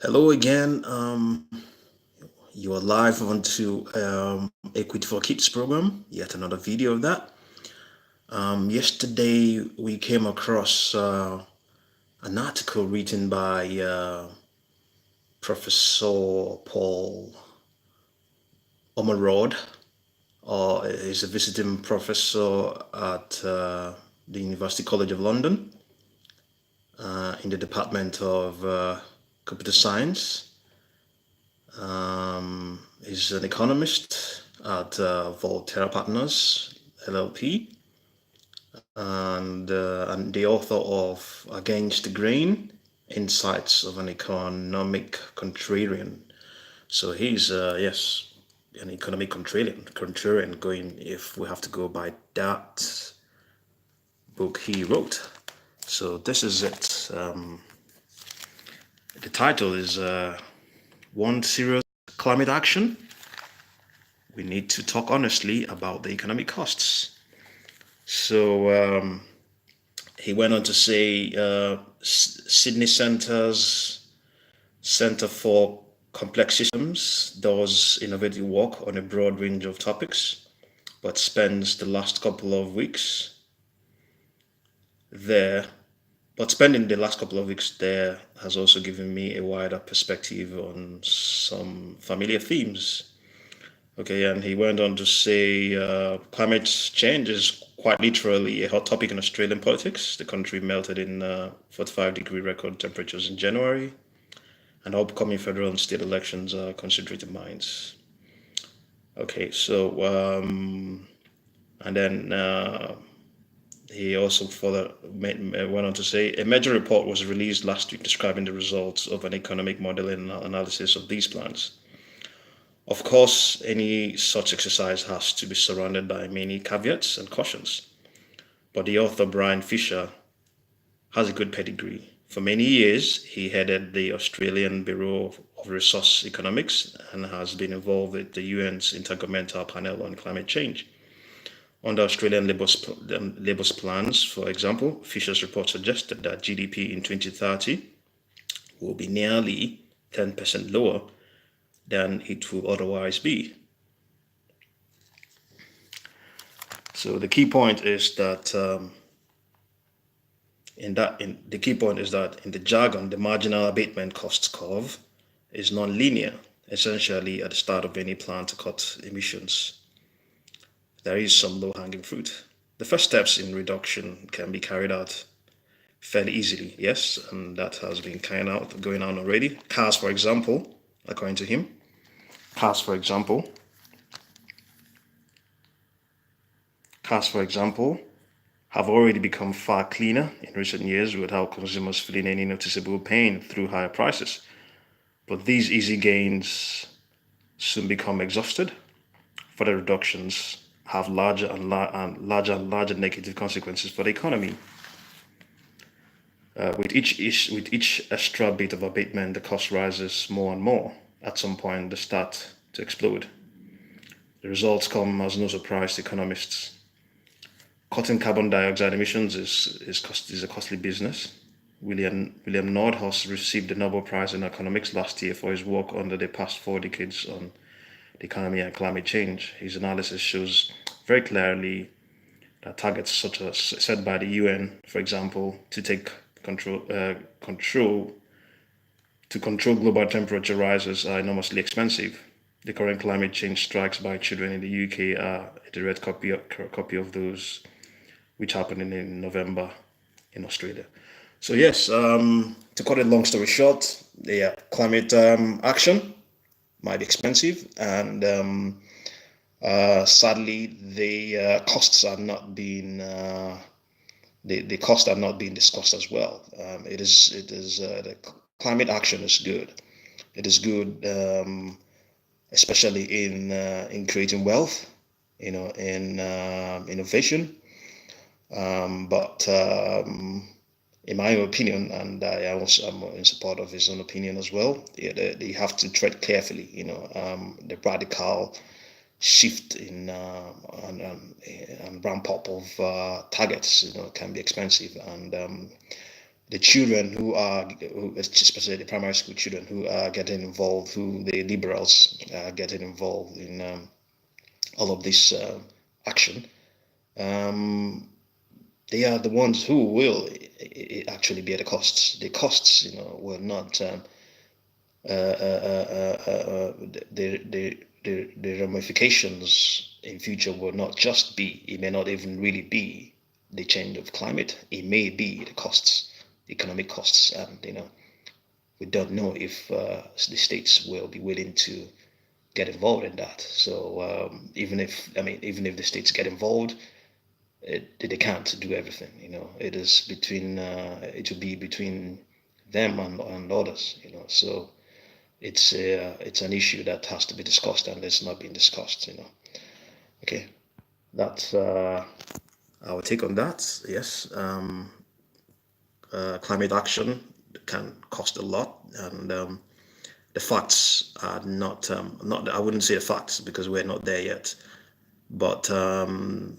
Hello again. You are live onto Equity for Kids program. Yet another video of that. Yesterday we came across an article written by Professor Paul Omerod, or is a visiting professor at the University College of London in the Department of Computer Science. He's an economist at Volterra Partners LLP, and the author of Against the Grain: Insights of an Economic Contrarian. So he's yes, an economic contrarian going, if we have to go by that book he wrote. So this is it. The title is One Serious Climate Action. We need to talk honestly about the economic costs. So he went on to say Sydney Centre for Complex Systems does innovative work on a broad range of topics, but spends the last couple of weeks there. But spending the last couple of weeks there has also given me a wider perspective on some familiar themes. Okay, and he went on to say climate change is quite literally a hot topic in Australian politics. The country melted in 45-degree record temperatures in January, and upcoming federal and state elections are concentrated minds. Okay, so and then he also further went on to say a major report was released last week describing the results of an economic modeling analysis of these plans. Of course, any such exercise has to be surrounded by many caveats and cautions. But the author, Brian Fisher, has a good pedigree. For many years, he headed the Australian Bureau of Resource Economics and has been involved with the UN's Intergovernmental Panel on Climate Change. Under Australian Labour's plans, for example, Fisher's report suggested that GDP in 2030 will be nearly 10% lower than it will otherwise be. So the key point is that in the jargon, the marginal abatement costs curve is non-linear. Essentially, at the start of any plan to cut emissions, there is some low-hanging fruit. The first steps in reduction can be carried out fairly easily, yes, and that has been going on already. Cars, for example, according to him, cars, for example, have already become far cleaner in recent years without consumers feeling any noticeable pain through higher prices. But these easy gains soon become exhausted. Further reductions have larger and larger negative consequences for the economy. With each extra bit of abatement, the cost rises more and more. At some point, they start to explode. The results come as no surprise to economists. Cutting carbon dioxide emissions is a costly business. William Nordhaus received the Nobel Prize in Economics last year for his work under the past 4 decades on the economy and climate change. His analysis shows very clearly that targets such as set by the UN, for example, to control global temperature rises are enormously expensive. The current climate change strikes by children in the UK are a direct copy of those which happened in November in Australia. So yes, to cut a long story short, the climate action might be expensive, and sadly, the costs are not being the costs are not being discussed as well. The climate action is good. It is good, especially in creating wealth, in innovation. But in my opinion, and I also am in support of his own opinion as well, they have to tread carefully. The radical shift in and ramp up of targets, can be expensive, and the children especially the primary school children who are getting involved, who the liberals are getting involved in all of this action, um, they are the ones who will actually bear the costs. The costs, will not the ramifications in future will not just be. It may not even really be the change of climate. It may be the costs, economic costs, and we don't know if the states will be willing to get involved in that. So even if the states get involved, they can't do everything. It is between it will be between them and others. So it's an issue that has to be discussed, and it's not being discussed. Okay, that's our take on that. Yes, climate action can cost a lot, and the facts are not. I wouldn't say the facts because we're not there yet, but the